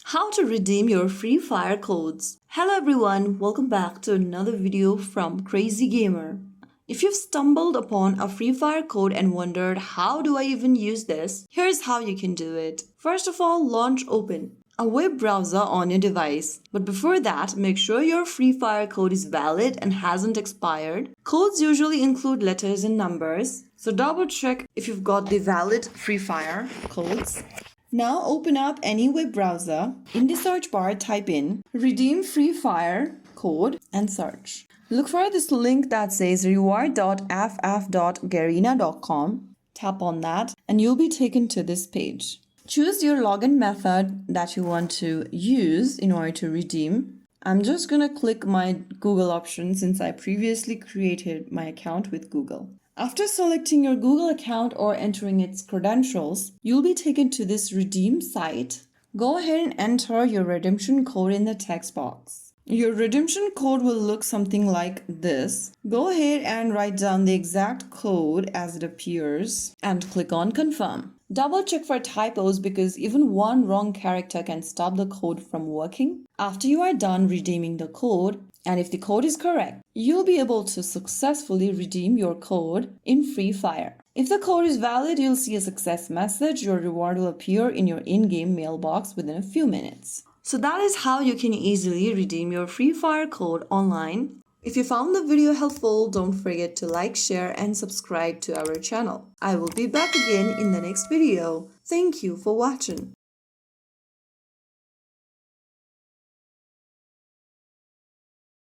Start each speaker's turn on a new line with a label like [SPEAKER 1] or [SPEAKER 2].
[SPEAKER 1] How to redeem your Free Fire codes. Hello everyone, welcome back to another video from Crazy Gamer. If you've stumbled upon a Free Fire code and wondered how do I even use this, here's how you can do it. First of all, launch Open, a web browser on your device. But before that, make sure your Free Fire code is valid and hasn't expired. Codes usually include letters and numbers, so double check if you've got the valid Free Fire codes. Now open up any web browser. In the search bar, type in redeem Free Fire code and search. Look for this link that says reward.ff.garena.com. Tap on that and you'll be taken to this page. Choose your login method that you want to use in order to redeem. I'm just going to click my Google option since I previously created my account with Google. After selecting your Google account or entering its credentials, you'll be taken to this redeem site. Go ahead and enter your redemption code in the text box. Your redemption code will look something like this. Go ahead and write down the exact code as it appears and click on confirm. Double check for typos because even one wrong character can stop the code from working. After you are done redeeming the code, and if the code is correct, you'll be able to successfully redeem your code in Free Fire. If the code is valid, you'll see a success message. Your reward will appear in your in-game mailbox within a few minutes. So that is how you can easily redeem your Free Fire code online. If you found the video helpful, don't forget to like, share, and subscribe to our channel. I will be back again in the next video. Thank you for watching.